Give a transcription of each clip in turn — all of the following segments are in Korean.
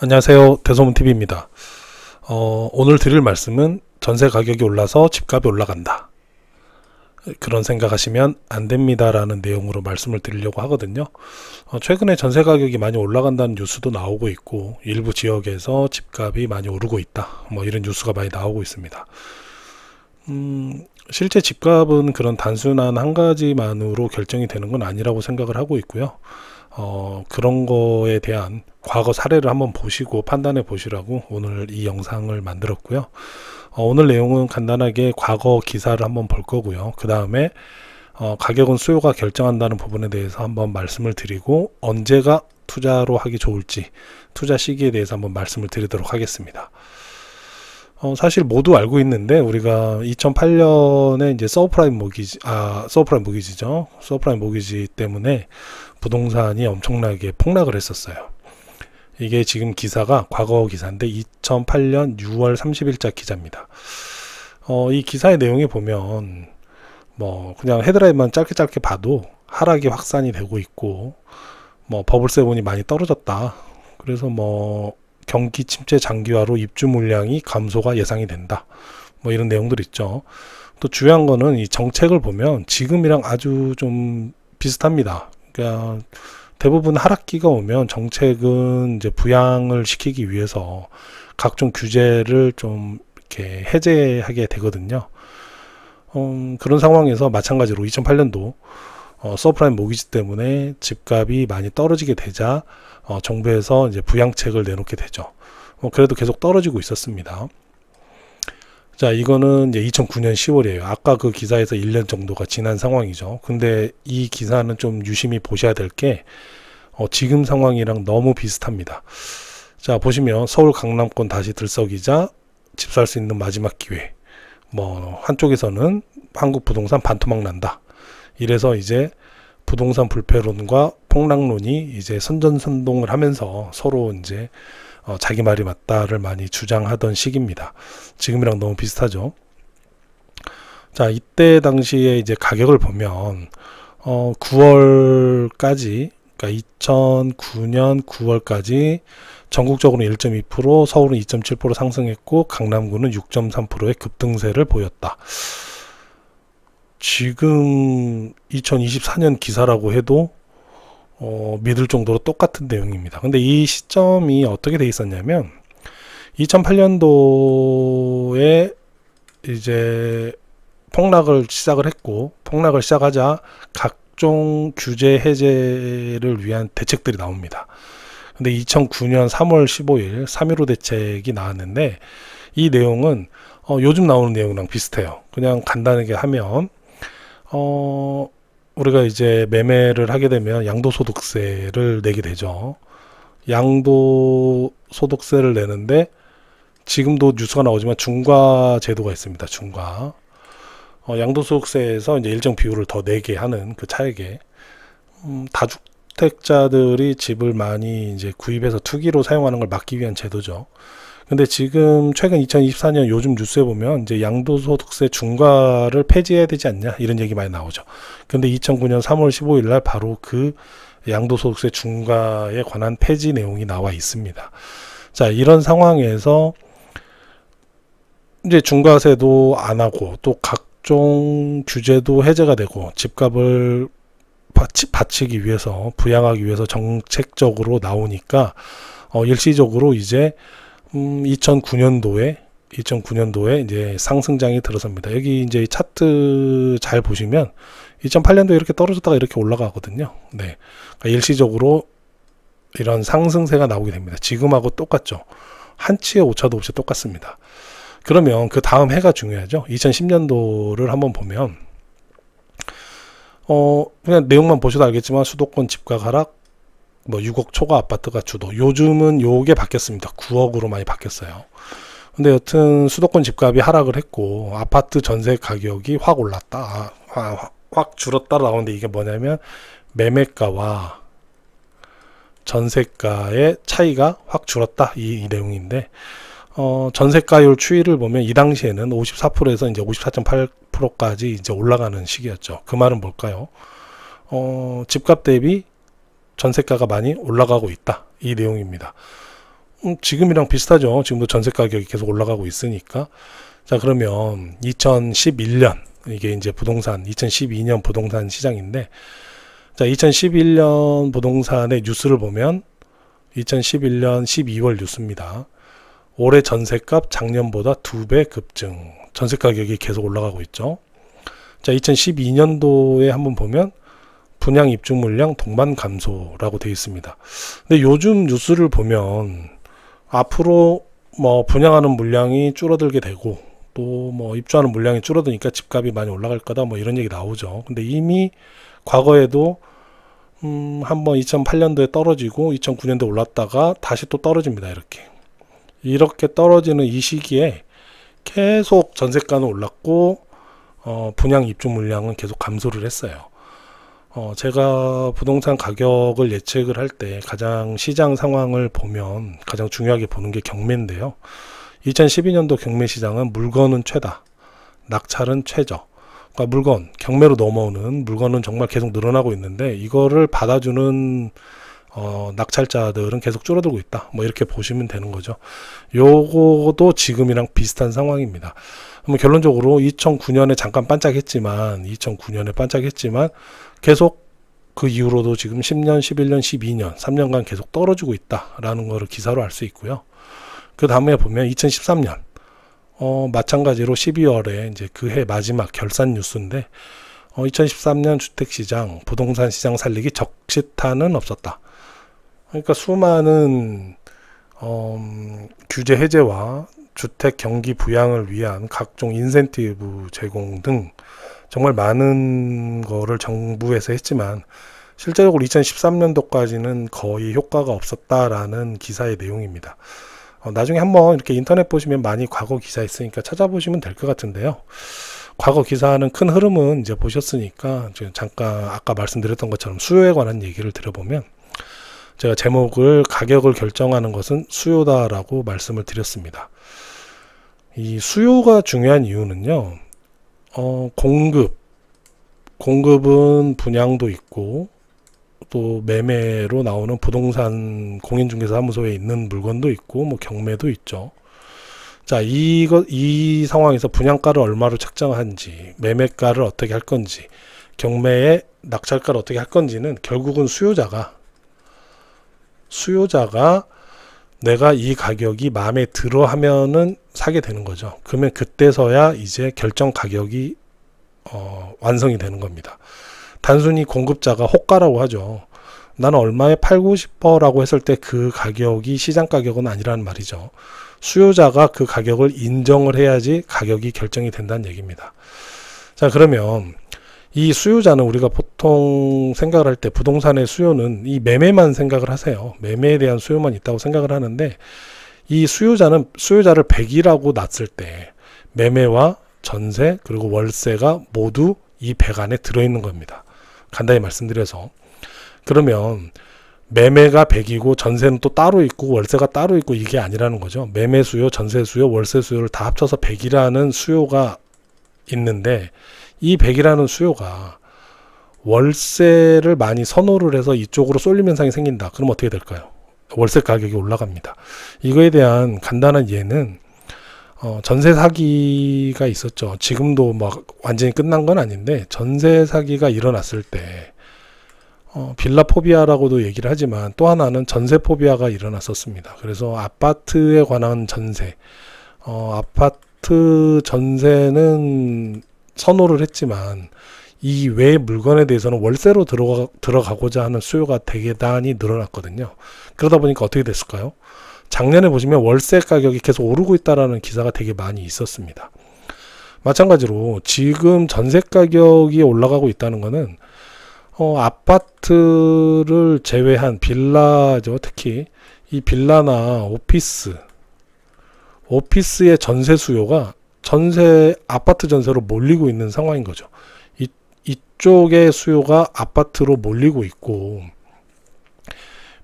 안녕하세요. 대소문TV입니다. 오늘 드릴 말씀은 전세 가격이 올라서 집값이 올라간다, 그런 생각하시면 안됩니다 라는 내용으로 말씀을 드리려고 하거든요. 최근에 전세 가격이 많이 올라간다는 뉴스도 나오고 있고, 일부 지역에서 집값이 많이 오르고 있다, 이런 뉴스가 많이 나오고 있습니다. 실제 집값은 그런 단순한 한 가지만으로 결정이 되는 건 아니라고 생각을 하고 있고요. 그런 거에 대한 과거 사례를 한번 보시고 판단해 보시라고 오늘 이 영상을 만들었고요. 오늘 내용은 간단하게 과거 기사를 한번 볼 거고요. 그 다음에 가격은 수요가 결정한다는 부분에 대해서 한번 말씀을 드리고, 언제가 투자로 하기 좋을지 투자 시기에 대해서 한번 말씀을 드리도록 하겠습니다. 사실 모두 알고 있는데, 우리가 2008년에 이제 서브프라임 모기지죠. 서브프라임 모기지 때문에 부동산이 엄청나게 폭락을 했었어요. 이게 지금 기사가 과거 기사인데 2008년 6월 30일자 기사입니다. 이 기사의 내용에 보면 그냥 헤드라인만 짧게 봐도 하락이 확산이 되고 있고, 버블세븐이 많이 떨어졌다, 그래서 경기 침체 장기화로 입주 물량이 감소가 예상이 된다, 이런 내용들 있죠. 또 중요한 거는 이 정책을 보면 지금이랑 아주 좀 비슷합니다. 그러니까 대부분 하락기가 오면 정책은 이제 부양을 시키기 위해서 각종 규제를 좀 이렇게 해제하게 되거든요. 그런 상황에서 마찬가지로 2008년도 서프라임 모기지 때문에 집값이 많이 떨어지게 되자 정부에서 이제 부양책을 내놓게 되죠. 그래도 계속 떨어지고 있었습니다. 자, 이거는 이제 2009년 10월이에요. 아까 그 기사에서 1년 정도가 지난 상황이죠. 근데 이 기사는 좀 유심히 보셔야 될 게 지금 상황이랑 너무 비슷합니다. 자, 보시면 서울 강남권 다시 들썩이자 집 살 수 있는 마지막 기회, 한쪽에서는 한국 부동산 반토막 난다, 이래서 이제 부동산 불패론과 폭락론이 이제 선전선동을 하면서 서로 이제 자기 말이 맞다를 많이 주장하던 시기입니다. 지금이랑 너무 비슷하죠. 자, 이때 당시에 이제 가격을 보면 9월까지, 그러니까 2009년 9월까지 전국적으로 1.2%, 서울은 2.7% 상승했고 강남구는 6.3%의 급등세를 보였다. 지금 2024년 기사라고 해도 믿을 정도로 똑같은 내용입니다. 근데 이 시점이 어떻게 돼 있었냐면, 2008년도에 이제 폭락을 시작을 했고, 폭락을 시작하자 각종 규제 해제를 위한 대책들이 나옵니다. 근데 2009년 3월 15일 3.15 대책이 나왔는데, 이 내용은 요즘 나오는 내용이랑 비슷해요. 그냥 간단하게 하면 우리가 이제 매매를 하게 되면 양도소득세를 내게 되죠. 양도소득세를 내는데 지금도 뉴스가 나오지만 중과 제도가 있습니다. 중과. 양도소득세에서 이제 일정 비율을 더 내게 하는 그 차액에 다주택자들이 집을 많이 이제 구입해서 투기로 사용하는 걸 막기 위한 제도죠. 근데 지금 최근 2024년 요즘 뉴스에 보면 이제 양도소득세 중과를 폐지해야 되지 않냐, 이런 얘기 많이 나오죠. 근데 2009년 3월 15일 날 바로 그 양도소득세 중과에 관한 폐지 내용이 나와 있습니다. 자, 이런 상황에서 이제 중과세도 안 하고 또 각종 규제도 해제가 되고 집값을 받치기 위해서, 부양하기 위해서 정책적으로 나오니까 일시적으로 이제 2009년도에 이제 상승장이 들어섭니다. 여기 이제 차트 잘 보시면 2008년도에 이렇게 떨어졌다가 이렇게 올라가거든요. 네, 그러니까 일시적으로 이런 상승세가 나오게 됩니다. 지금하고 똑같죠. 한치의 오차도 없이 똑같습니다. 그러면 그 다음 해가 중요하죠. 2010년도를 한번 보면 그냥 내용만 보셔도 알겠지만 수도권 집값 하락, 6억 초과 아파트가 주도. 요즘은 요게 바뀌었습니다. 9억으로 많이 바뀌었어요. 근데 여튼 수도권 집값이 하락을 했고 아파트 전세 가격이 확 올랐다, 확 줄었다 나오는데, 이게 뭐냐면 매매가와 전세가의 차이가 확 줄었다, 이 내용인데, 전세가율 추이를 보면 이 당시에는 54%에서 이제 54.8%까지 이제 올라가는 시기였죠. 그 말은 뭘까요? 집값 대비 전세가가 많이 올라가고 있다, 이 내용입니다. 지금이랑 비슷하죠. 지금도 전세 가격이 계속 올라가고 있으니까. 자, 그러면 2011년, 이게 이제 부동산 2012년 부동산 시장인데, 자, 2011년 부동산의 뉴스를 보면 2011년 12월 뉴스입니다. 올해 전세값 작년보다 2배 급증. 전세 가격이 계속 올라가고 있죠. 자, 2012년도에 한번 보면 분양 입주 물량 동반 감소라고 되어 있습니다. 근데 요즘 뉴스를 보면 앞으로 뭐 분양하는 물량이 줄어들게 되고 또 뭐 입주하는 물량이 줄어드니까 집값이 많이 올라갈 거다 뭐 이런 얘기 나오죠. 근데 이미 과거에도 한번 2008년도에 떨어지고 2009년도에 올랐다가 다시 또 떨어집니다. 이렇게 떨어지는 이 시기에 계속 전세가는 올랐고 분양 입주 물량은 계속 감소를 했어요. 제가 부동산 가격을 예측을 할 때 가장 시장 상황을 보면 가장 중요하게 보는 게 경매인데요. 2012년도 경매 시장은 물건은 최다, 낙찰은 최저. 그러니까 물건, 경매로 넘어오는 물건은 정말 계속 늘어나고 있는데 이거를 받아주는 낙찰자들은 계속 줄어들고 있다. 뭐 이렇게 보시면 되는 거죠. 요거도 지금이랑 비슷한 상황입니다. 그럼 결론적으로 2009년에 잠깐 반짝했지만 계속 그 이후로도 지금 10년, 11년, 12년, 3년간 계속 떨어지고 있다라는 거를 기사로 알 수 있고요. 그 다음에 보면 2013년 마찬가지로 12월에 이제 그 해 마지막 결산 뉴스인데 2013년 주택시장, 부동산 시장 살리기 적시타는 없었다. 그러니까 수많은 규제 해제와 주택 경기 부양을 위한 각종 인센티브 제공 등 정말 많은 거를 정부에서 했지만 실제적으로 2013년도까지는 거의 효과가 없었다라는 기사의 내용입니다. 나중에 한번 이렇게 인터넷 보시면 많이 과거 기사 있으니까 찾아보시면 될 것 같은데요. 과거 기사는 큰 흐름은 이제 보셨으니까 잠깐 아까 말씀드렸던 것처럼 수요에 관한 얘기를 드려보면 제가 제목을 가격을 결정하는 것은 수요다라고 말씀을 드렸습니다. 이 수요가 중요한 이유는요. 공급은 분양도 있고 또 매매로 나오는 부동산 공인중개사무소에 있는 물건도 있고 뭐 경매도 있죠. 자, 이 상황에서 분양가를 얼마로 책정하는지, 매매가를 어떻게 할 건지, 경매의 낙찰가를 어떻게 할 건지는 결국은 수요자가 내가 이 가격이 마음에 들어 하면은 사게 되는 거죠. 그러면 그때서야 이제 결정 가격이 완성이 되는 겁니다. 단순히 공급자가 호가라고 하죠. 나는 얼마에 팔고 싶어 라고 했을 때 그 가격이 시장 가격은 아니라는 말이죠. 수요자가 그 가격을 인정을 해야지 가격이 결정이 된다는 얘기입니다. 자, 그러면 이 수요자는 우리가 보통 생각을 할 때 부동산의 수요는 이 매매만 생각을 하세요. 매매에 대한 수요만 있다고 생각을 하는데 이 수요자를 100이라고 놨을 때 매매와 전세 그리고 월세가 모두 이 100 안에 들어있는 겁니다. 간단히 말씀드려서 그러면 매매가 100이고 전세는 또 따로 있고 월세가 따로 있고 이게 아니라는 거죠. 매매 수요, 전세 수요, 월세 수요를 다 합쳐서 100이라는 수요가 있는데 이 100이라는 수요가 월세를 많이 선호를 해서 이쪽으로 쏠림 현상이 생긴다. 그럼 어떻게 될까요? 월세 가격이 올라갑니다. 이거에 대한 간단한 예는 전세 사기가 있었죠. 지금도 막 완전히 끝난 건 아닌데 전세 사기가 일어났을 때 빌라 포비아라고도 얘기를 하지만 또 하나는 전세 포비아가 일어났었습니다. 그래서 아파트에 관한 전세, 아파트 전세는 선호를 했지만 이 외의 물건에 대해서는 월세로 들어가고자 하는 수요가 대단히 늘어났거든요. 그러다 보니까 어떻게 됐을까요? 작년에 보시면 월세 가격이 계속 오르고 있다라는 기사가 되게 많이 있었습니다. 마찬가지로 지금 전세 가격이 올라가고 있다는 것은 아파트를 제외한 빌라죠. 특히 이 빌라나 오피스의 전세 수요가 아파트 전세로 몰리고 있는 상황인 거죠. 이쪽의 수요가 아파트로 몰리고 있고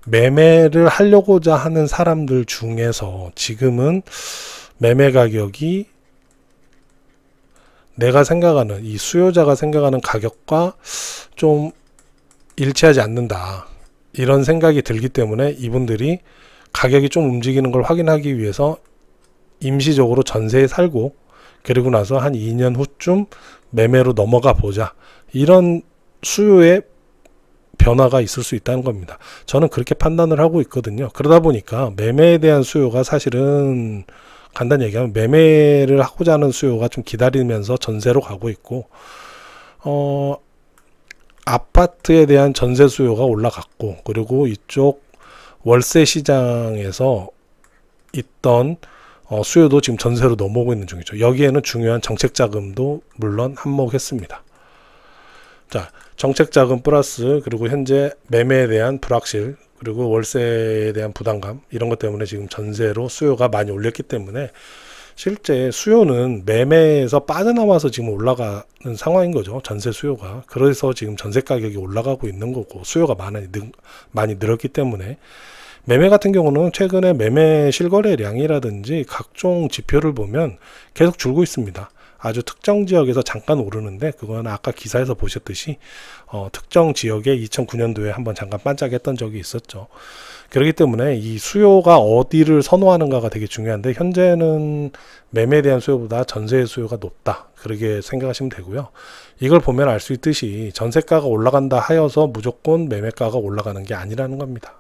매매를 하려고자 하는 사람들 중에서 지금은 매매 가격이 내가 생각하는 이 수요자가 생각하는 가격과 좀 일치하지 않는다 이런 생각이 들기 때문에 이분들이 가격이 좀 움직이는 걸 확인하기 위해서 임시적으로 전세에 살고 그리고 나서 한 2년 후쯤 매매로 넘어가 보자, 이런 수요의 변화가 있을 수 있다는 겁니다. 저는 그렇게 판단을 하고 있거든요. 그러다 보니까 매매에 대한 수요가 사실은 간단히 얘기하면 매매를 하고자 하는 수요가 좀 기다리면서 전세로 가고 있고, 아파트에 대한 전세 수요가 올라갔고, 그리고 이쪽 월세 시장에서 있던 수요도 지금 전세로 넘어오고 있는 중이죠. 여기에는 중요한 정책 자금도 물론 한몫했습니다. 자, 정책 자금 플러스 그리고 현재 매매에 대한 불확실, 그리고 월세에 대한 부담감, 이런 것 때문에 지금 전세로 수요가 많이 올렸기 때문에 실제 수요는 매매에서 빠져나와서 지금 올라가는 상황인 거죠. 전세 수요가. 그래서 지금 전세 가격이 올라가고 있는 거고, 수요가 많이 늘었기 때문에. 매매 같은 경우는 최근에 매매 실거래량이라든지 각종 지표를 보면 계속 줄고 있습니다. 아주 특정 지역에서 잠깐 오르는데, 그건 아까 기사에서 보셨듯이 특정 지역에 2009년도에 한번 잠깐 반짝했던 적이 있었죠. 그렇기 때문에 이 수요가 어디를 선호하는가가 되게 중요한데, 현재는 매매에 대한 수요보다 전세의 수요가 높다, 그렇게 생각하시면 되고요. 이걸 보면 알 수 있듯이 전세가가 올라간다 하여서 무조건 매매가가 올라가는 게 아니라는 겁니다.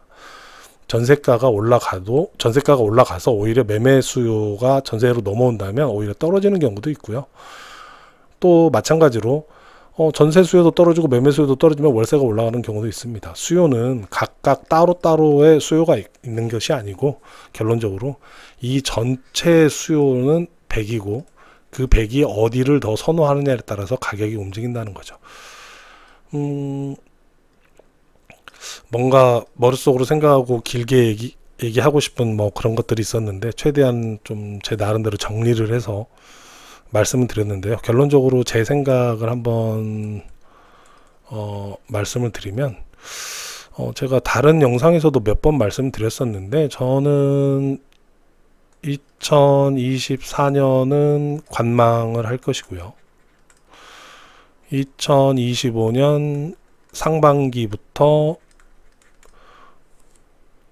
전세가가 올라가서 오히려 매매 수요가 전세로 넘어온다면 오히려 떨어지는 경우도 있고요. 또 마찬가지로 전세 수요도 떨어지고 매매 수요도 떨어지면 월세가 올라가는 경우도 있습니다. 수요는 각각 따로따로의 수요가 있는 것이 아니고, 결론적으로 이 전체 수요는 100이고 그 100이 어디를 더 선호하느냐에 따라서 가격이 움직인다는 거죠. 뭔가 머릿속으로 생각하고 길게 얘기하고 싶은 그런 것들이 있었는데, 최대한 좀 제 나름대로 정리를 해서 말씀을 드렸는데요. 결론적으로 제 생각을 한번 말씀을 드리면, 제가 다른 영상에서도 몇 번 말씀드렸었는데, 저는 2024년은 관망을 할 것이고요. 2025년 상반기부터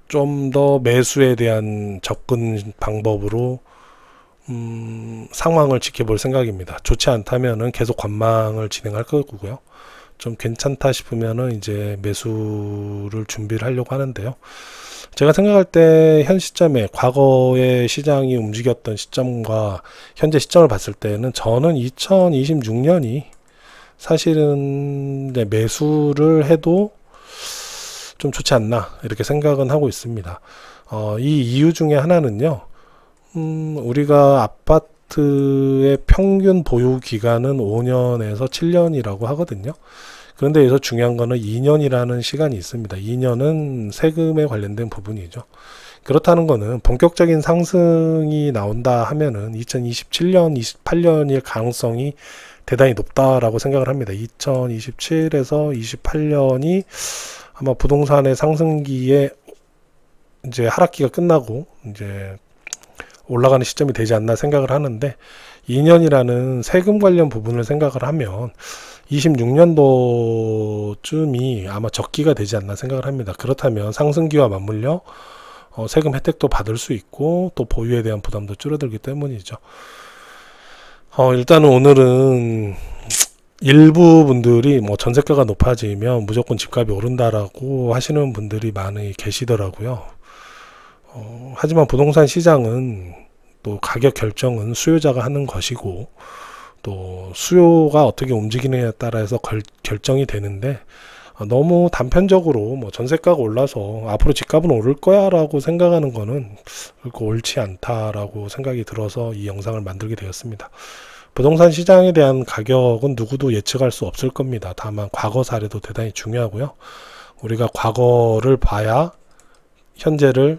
좀 더 매수에 대한 접근 방법으로 상황을 지켜볼 생각입니다. 좋지 않다면은 계속 관망을 진행할 거고요. 좀 괜찮다 싶으면은 이제 매수를 준비를 하려고 하는데요. 제가 생각할 때 현 시점에 과거의 시장이 움직였던 시점과 현재 시점을 봤을 때는, 저는 2026년이 사실은 이제 매수를 해도 좀 좋지 않나, 이렇게 생각은 하고 있습니다. 이 이유 중에 하나는요, 우리가 아파트의 평균 보유 기간은 5년에서 7년이라고 하거든요. 그런데 여기서 중요한 거는 2년이라는 시간이 있습니다. 2년은 세금에 관련된 부분이죠. 그렇다는 거는 본격적인 상승이 나온다 하면은 2027년, 28년일 가능성이 대단히 높다라고 생각을 합니다. 2027에서 28년이 아마 부동산의 상승기에 이제 하락기가 끝나고 이제 올라가는 시점이 되지 않나 생각을 하는데, 2년이라는 세금 관련 부분을 생각을 하면 26년도쯤이 아마 적기가 되지 않나 생각을 합니다. 그렇다면 상승기와 맞물려 세금 혜택도 받을 수 있고, 또 보유에 대한 부담도 줄어들기 때문이죠. 일단은 오늘은 일부 분들이 전세가가 높아지면 무조건 집값이 오른다라고 하시는 분들이 많이 계시더라고요. 하지만 부동산 시장은 또 가격 결정은 수요자가 하는 것이고, 또 수요가 어떻게 움직이느냐에 따라서 결정이 되는데, 너무 단편적으로 전세가가 올라서 앞으로 집값은 오를 거야 라고 생각하는 거는 옳지 않다라고 생각이 들어서 이 영상을 만들게 되었습니다. 부동산 시장에 대한 가격은 누구도 예측할 수 없을 겁니다. 다만 과거 사례도 대단히 중요하고요. 우리가 과거를 봐야 현재를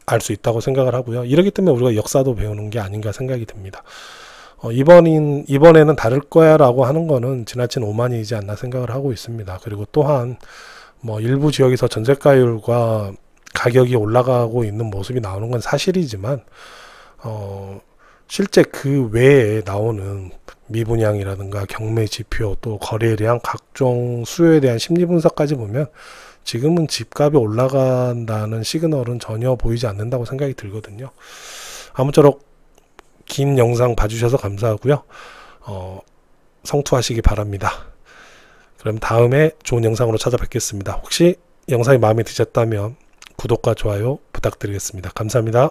알 수 있다고 생각을 하고요. 이렇기 때문에 우리가 역사도 배우는 게 아닌가 생각이 듭니다. 이번에는 다를 거야 라고 하는 거는 지나친 오만이지 않나 생각을 하고 있습니다. 그리고 또한 일부 지역에서 전세가율과 가격이 올라가고 있는 모습이 나오는 건 사실이지만, 실제 그 외에 나오는 미분양이라든가 경매 지표, 또 거래량, 각종 수요에 대한 심리 분석까지 보면 지금은 집값이 올라간다는 시그널은 전혀 보이지 않는다고 생각이 들거든요. 아무쪼록 긴 영상 봐주셔서 감사하고요. 성투하시기 바랍니다. 그럼 다음에 좋은 영상으로 찾아뵙겠습니다. 혹시 영상이 마음에 드셨다면 구독과 좋아요 부탁드리겠습니다. 감사합니다.